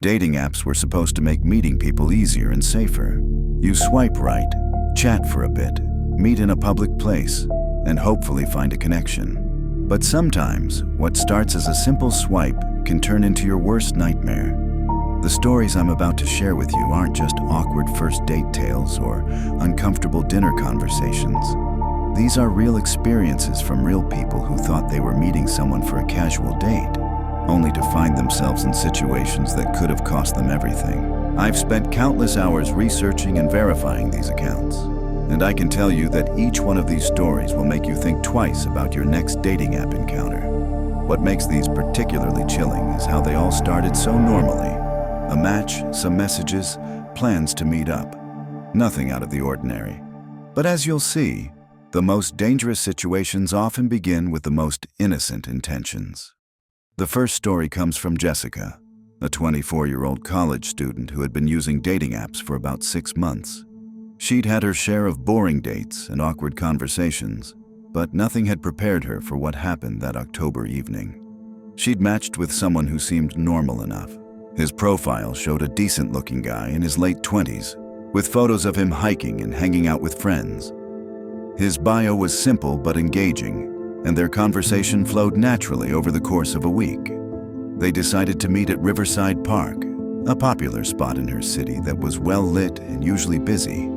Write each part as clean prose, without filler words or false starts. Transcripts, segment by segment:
Dating apps were supposed to make meeting people easier and safer. You swipe right, chat for a bit, meet in a public place, and hopefully find a connection. But sometimes, what starts as a simple swipe can turn into your worst nightmare. The stories I'm about to share with you aren't just awkward first date tales or uncomfortable dinner conversations. These are real experiences from real people who thought they were meeting someone for a casual date, only to find themselves in situations that could have cost them everything. I've spent countless hours researching and verifying these accounts, and I can tell you that each one of these stories will make you think twice about your next dating app encounter. What makes these particularly chilling is how they all started so normally. A match, some messages, plans to meet up. Nothing out of the ordinary. But as you'll see, the most dangerous situations often begin with the most innocent intentions. The first story comes from Jessica, a 24-year-old college student who had been using dating apps for about 6 months. She'd had her share of boring dates and awkward conversations, but nothing had prepared her for what happened that October evening. She'd matched with someone who seemed normal enough. His profile showed a decent-looking guy in his late 20s, with photos of him hiking and hanging out with friends. His bio was simple but engaging, and their conversation flowed naturally over the course of a week. They decided to meet at Riverside Park, a popular spot in her city that was well-lit and usually busy,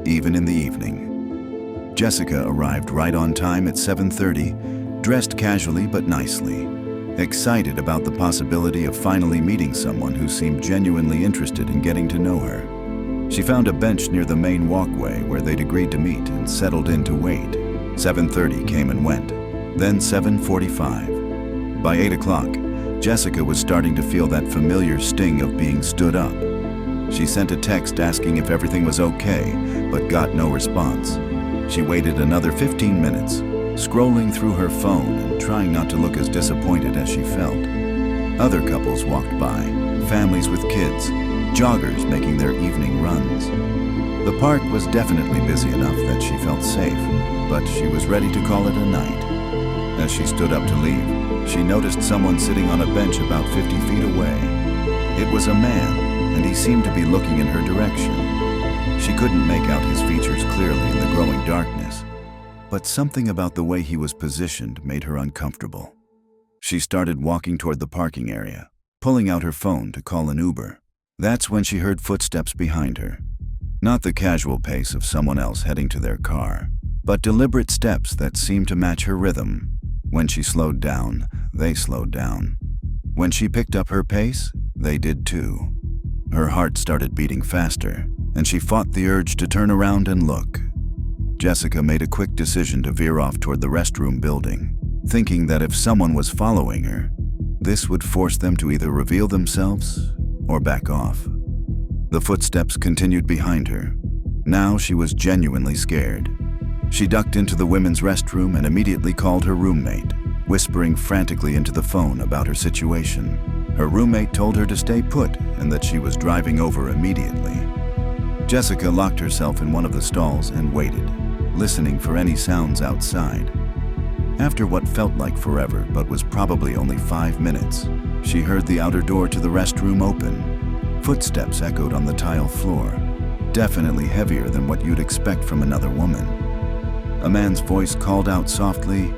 even in the evening. Jessica arrived right on time at 7:30, dressed casually but nicely, excited about the possibility of finally meeting someone who seemed genuinely interested in getting to know her. She found a bench near the main walkway where they'd agreed to meet and settled in to wait. 7:30 came and went, then 7:45. By 8 o'clock, Jessica was starting to feel that familiar sting of being stood up. She sent a text asking if everything was okay, but got no response. She waited another 15 minutes, scrolling through her phone and trying not to look as disappointed as she felt. Other couples walked by, families with kids, joggers making their evening runs. The park was definitely busy enough that she felt safe, but she was ready to call it a night. As she stood up to leave, she noticed someone sitting on a bench about 50 feet away. It was a man, and he seemed to be looking in her direction. She couldn't make out his features clearly in the growing darkness, but something about the way he was positioned made her uncomfortable. She started walking toward the parking area, pulling out her phone to call an Uber. That's when she heard footsteps behind her. Not the casual pace of someone else heading to their car, but deliberate steps that seemed to match her rhythm. When she slowed down, they slowed down. When she picked up her pace, they did too. Her heart started beating faster, and she fought the urge to turn around and look. Jessica made a quick decision to veer off toward the restroom building, thinking that if someone was following her, this would force them to either reveal themselves or back off. The footsteps continued behind her. Now she was genuinely scared. She ducked into the women's restroom and immediately called her roommate, whispering frantically into the phone about her situation. Her roommate told her to stay put and that she was driving over immediately. Jessica locked herself in one of the stalls and waited, listening for any sounds outside. After what felt like forever but was probably only 5 minutes, she heard the outer door to the restroom open. Footsteps echoed on the tile floor, definitely heavier than what you'd expect from another woman. A man's voice called out softly,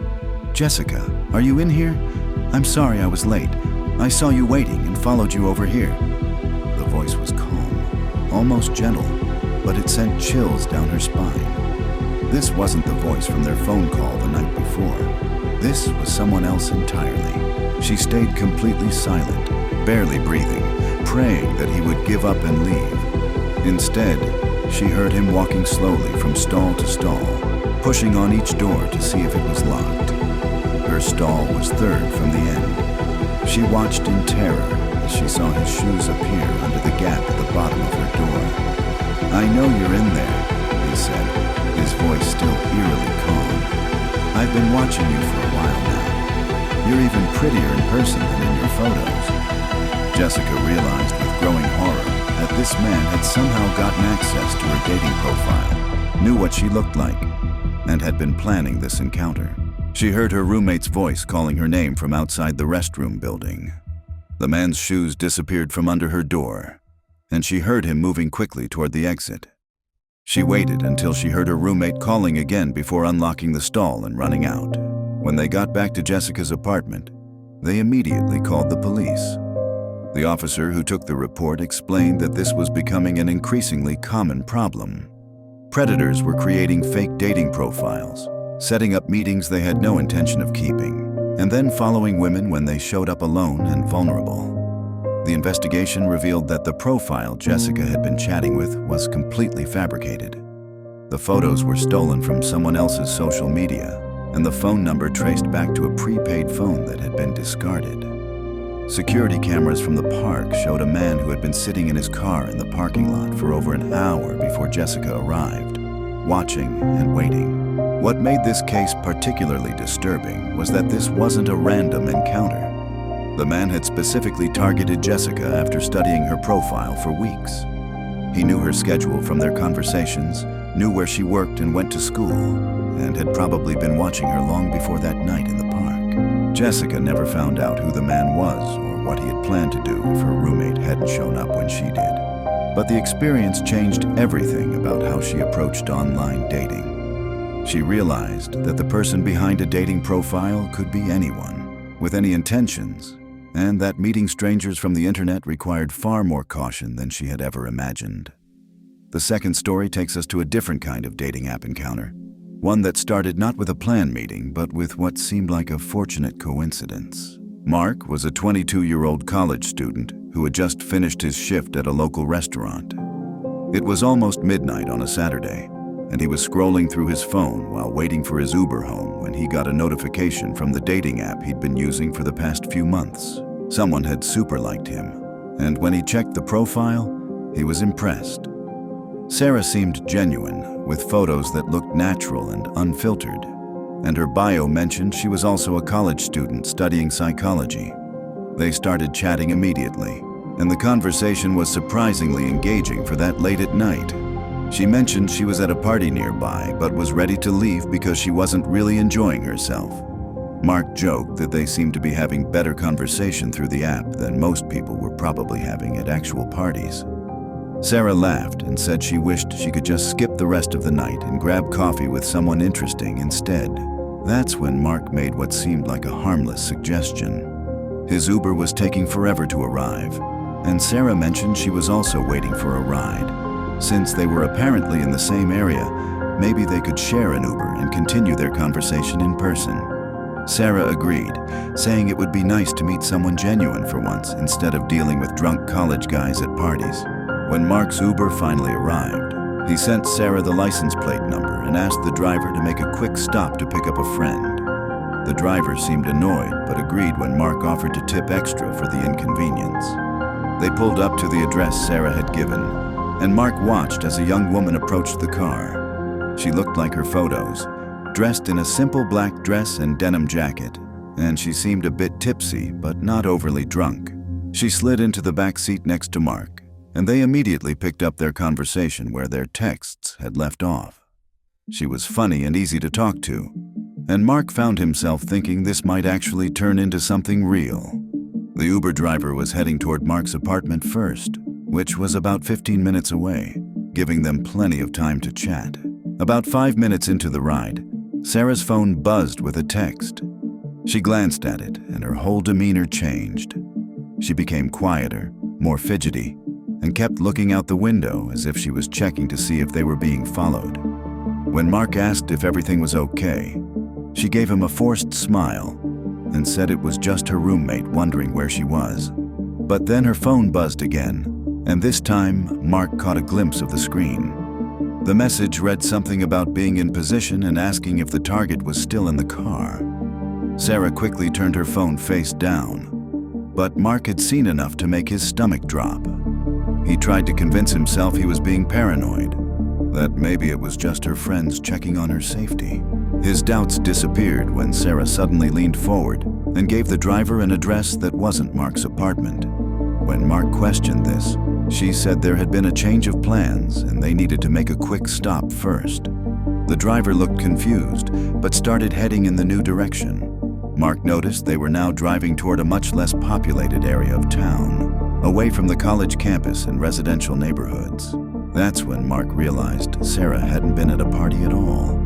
"Jessica, are you in here? I'm sorry I was late. I saw you waiting and followed you over here." The voice was calm, almost gentle, but it sent chills down her spine. This wasn't the voice from their phone call the night before. This was someone else entirely. She stayed completely silent, barely breathing, praying that he would give up and leave. Instead, she heard him walking slowly from stall to stall, pushing on each door to see if it was locked. Her stall was third from the end. She watched in terror as she saw his shoes appear under the gap at the bottom of her door. "I know you're in there," he said, his voice still eerily calm. "I've been watching you for a while now. You're even prettier in person than in your photos." Jessica realized with growing horror that this man had somehow gotten access to her dating profile, knew what she looked like, and had been planning this encounter. She heard her roommate's voice calling her name from outside the restroom building. The man's shoes disappeared from under her door, and she heard him moving quickly toward the exit. She waited until she heard her roommate calling again before unlocking the stall and running out. When they got back to Jessica's apartment, they immediately called the police. The officer who took the report explained that this was becoming an increasingly common problem. Predators were creating fake dating profiles, setting up meetings they had no intention of keeping, and then following women when they showed up alone and vulnerable. The investigation revealed that the profile Jessica had been chatting with was completely fabricated. The photos were stolen from someone else's social media, and the phone number traced back to a prepaid phone that had been discarded. Security cameras from the park showed a man who had been sitting in his car in the parking lot for over an hour before Jessica arrived, watching and waiting. What made this case particularly disturbing was that this wasn't a random encounter. The man had specifically targeted Jessica after studying her profile for weeks. He knew her schedule from their conversations, knew where she worked and went to school, and had probably been watching her long before that night in the park. Jessica never found out who the man was or what he had planned to do if her roommate hadn't shown up when she did. But the experience changed everything about how she approached online dating. She realized that the person behind a dating profile could be anyone, with any intentions, and that meeting strangers from the internet required far more caution than she had ever imagined. The second story takes us to a different kind of dating app encounter, one that started not with a planned meeting, but with what seemed like a fortunate coincidence. Mark was a 22-year-old college student who had just finished his shift at a local restaurant. It was almost midnight on a Saturday, and he was scrolling through his phone while waiting for his Uber home when he got a notification from the dating app he'd been using for the past few months. Someone had super liked him, and when he checked the profile, he was impressed. Sarah seemed genuine, with photos that looked natural and unfiltered, and her bio mentioned she was also a college student studying psychology. They started chatting immediately, and the conversation was surprisingly engaging for that late at night. She mentioned she was at a party nearby, but was ready to leave because she wasn't really enjoying herself. Mark joked that they seemed to be having better conversation through the app than most people were probably having at actual parties. Sarah laughed and said she wished she could just skip the rest of the night and grab coffee with someone interesting instead. That's when Mark made what seemed like a harmless suggestion. His Uber was taking forever to arrive, and Sarah mentioned she was also waiting for a ride. Since they were apparently in the same area, maybe they could share an Uber and continue their conversation in person. Sarah agreed, saying it would be nice to meet someone genuine for once instead of dealing with drunk college guys at parties. When Mark's Uber finally arrived, he sent Sarah the license plate number and asked the driver to make a quick stop to pick up a friend. The driver seemed annoyed but agreed when Mark offered to tip extra for the inconvenience. They pulled up to the address Sarah had given, and Mark watched as a young woman approached the car. She looked like her photos, dressed in a simple black dress and denim jacket, and she seemed a bit tipsy but not overly drunk. She slid into the back seat next to Mark, and they immediately picked up their conversation where their texts had left off. She was funny and easy to talk to, and Mark found himself thinking this might actually turn into something real. The Uber driver was heading toward Mark's apartment first, which was about 15 minutes away, giving them plenty of time to chat. About 5 minutes into the ride, Sarah's phone buzzed with a text. She glanced at it, and her whole demeanor changed. She became quieter, more fidgety, and kept looking out the window as if she was checking to see if they were being followed. When Mark asked if everything was okay, she gave him a forced smile and said it was just her roommate wondering where she was. But then her phone buzzed again, and this time Mark caught a glimpse of the screen. The message read something about being in position and asking if the target was still in the car. Sarah quickly turned her phone face down, but Mark had seen enough to make his stomach drop. He tried to convince himself he was being paranoid, that maybe it was just her friends checking on her safety. His doubts disappeared when Sarah suddenly leaned forward and gave the driver an address that wasn't Mark's apartment. When Mark questioned this, she said there had been a change of plans and they needed to make a quick stop first. The driver looked confused, but started heading in the new direction. Mark noticed they were now driving toward a much less populated area of town, away from the college campus and residential neighborhoods. That's when Mark realized Sarah hadn't been at a party at all.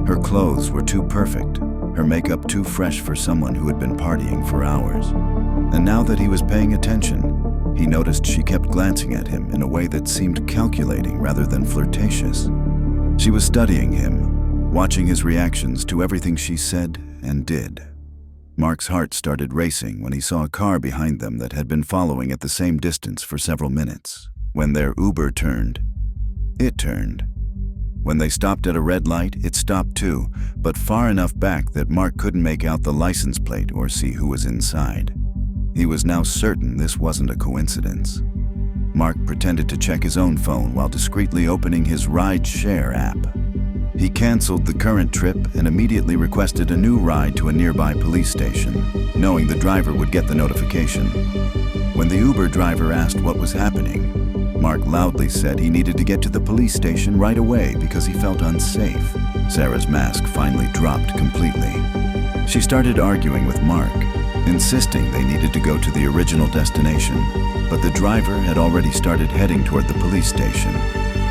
Her clothes were too perfect, her makeup too fresh for someone who had been partying for hours. And now that he was paying attention, he noticed she kept glancing at him in a way that seemed calculating rather than flirtatious. She was studying him, watching his reactions to everything she said and did. Mark's heart started racing when he saw a car behind them that had been following at the same distance for several minutes. When their Uber turned, it turned. When they stopped at a red light, it stopped too, but far enough back that Mark couldn't make out the license plate or see who was inside. He was now certain this wasn't a coincidence. Mark pretended to check his own phone while discreetly opening his ride-share app. He canceled the current trip and immediately requested a new ride to a nearby police station, knowing the driver would get the notification. When the Uber driver asked what was happening, Mark loudly said he needed to get to the police station right away because he felt unsafe. Sarah's mask finally dropped completely. She started arguing with Mark, insisting they needed to go to the original destination, but the driver had already started heading toward the police station.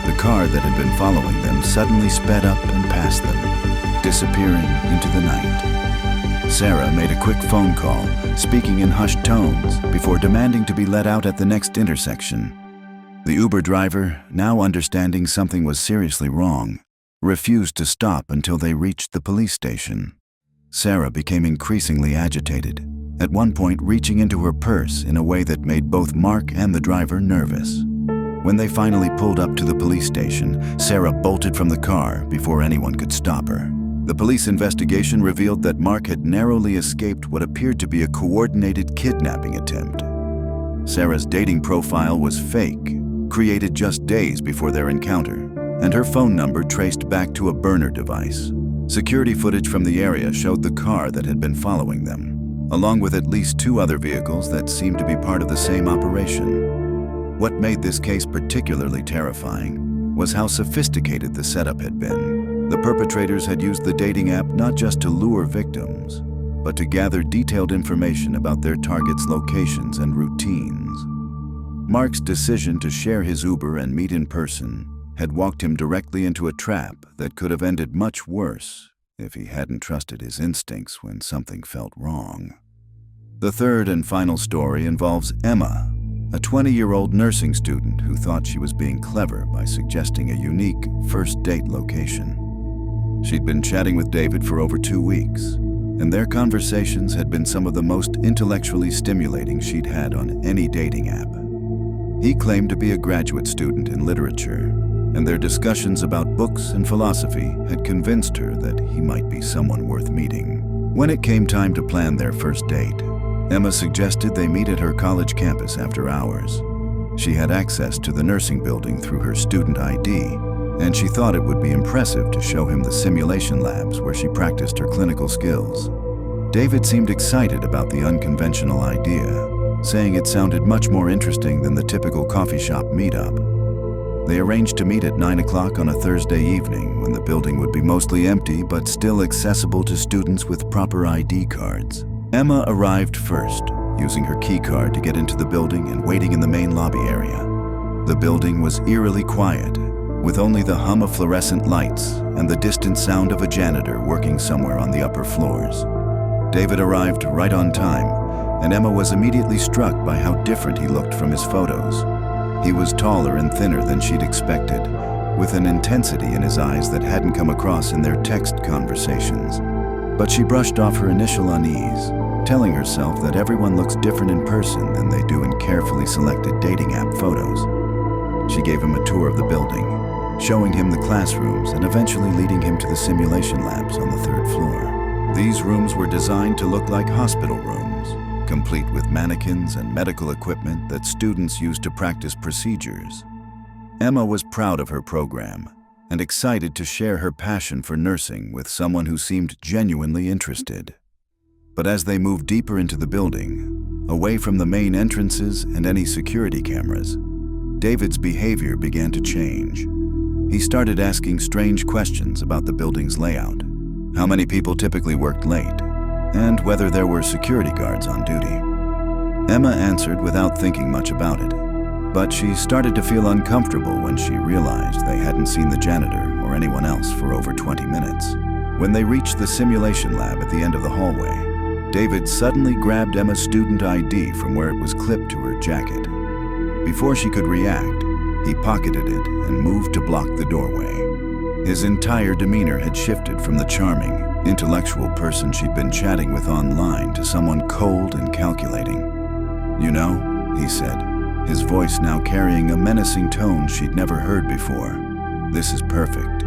The car that had been following them suddenly sped up and past them, disappearing into the night. Sarah made a quick phone call, speaking in hushed tones, before demanding to be let out at the next intersection. The Uber driver, now understanding something was seriously wrong, refused to stop until they reached the police station. Sarah became increasingly agitated, at one point reaching into her purse in a way that made both Mark and the driver nervous. When they finally pulled up to the police station, Sarah bolted from the car before anyone could stop her. The police investigation revealed that Mark had narrowly escaped what appeared to be a coordinated kidnapping attempt. Sarah's dating profile was fake, created just days before their encounter, and her phone number traced back to a burner device. Security footage from the area showed the car that had been following them, along with at least 2 other vehicles that seemed to be part of the same operation. What made this case particularly terrifying was how sophisticated the setup had been. The perpetrators had used the dating app not just to lure victims, but to gather detailed information about their targets' locations and routines. Mark's decision to share his Uber and meet in person had walked him directly into a trap that could have ended much worse if he hadn't trusted his instincts when something felt wrong. The third and final story involves Emma, a 20-year-old nursing student who thought she was being clever by suggesting a unique first date location. She'd been chatting with David for over 2 weeks, and their conversations had been some of the most intellectually stimulating she'd had on any dating app. He claimed to be a graduate student in literature, and their discussions about books and philosophy had convinced her that he might be someone worth meeting. When it came time to plan their first date, Emma suggested they meet at her college campus after hours. She had access to the nursing building through her student ID, and she thought it would be impressive to show him the simulation labs where she practiced her clinical skills. David seemed excited about the unconventional idea, saying it sounded much more interesting than the typical coffee shop meetup. They arranged to meet at 9 o'clock on a Thursday evening when the building would be mostly empty but still accessible to students with proper ID cards. Emma arrived first, using her key card to get into the building and waiting in the main lobby area. The building was eerily quiet, with only the hum of fluorescent lights and the distant sound of a janitor working somewhere on the upper floors. David arrived right on time, and Emma was immediately struck by how different he looked from his photos. He was taller and thinner than she'd expected, with an intensity in his eyes that hadn't come across in their text conversations. But she brushed off her initial unease, telling herself that everyone looks different in person than they do in carefully selected dating app photos. She gave him a tour of the building, showing him the classrooms and eventually leading him to the simulation labs on the 3rd floor. These rooms were designed to look like hospital rooms, complete with mannequins and medical equipment that students used to practice procedures. Emma was proud of her program and excited to share her passion for nursing with someone who seemed genuinely interested. But as they moved deeper into the building, away from the main entrances and any security cameras, David's behavior began to change. He started asking strange questions about the building's layout. How many people typically worked late? and whether there were security guards on duty. Emma answered without thinking much about it, but she started to feel uncomfortable when she realized they hadn't seen the janitor or anyone else for over 20 minutes. When they reached the simulation lab at the end of the hallway, David suddenly grabbed Emma's student ID from where it was clipped to her jacket. Before she could react, he pocketed it and moved to block the doorway. His entire demeanor had shifted from the charming, intellectual person she'd been chatting with online to someone cold and calculating. "You know," he said, his voice now carrying a menacing tone she'd never heard before, "this is perfect.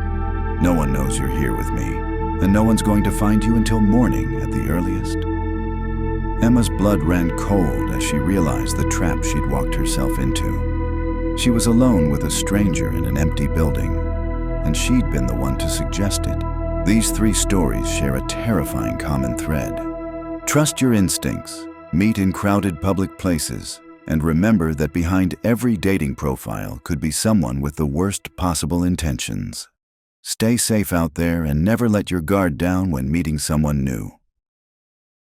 No one knows you're here with me, and no one's going to find you until morning at the earliest." Emma's blood ran cold as she realized the trap she'd walked herself into. She was alone with a stranger in an empty building, and she'd been the one to suggest it. These three stories share a terrifying common thread. Trust your instincts, meet in crowded public places, and remember that behind every dating profile could be someone with the worst possible intentions. Stay safe out there and never let your guard down when meeting someone new.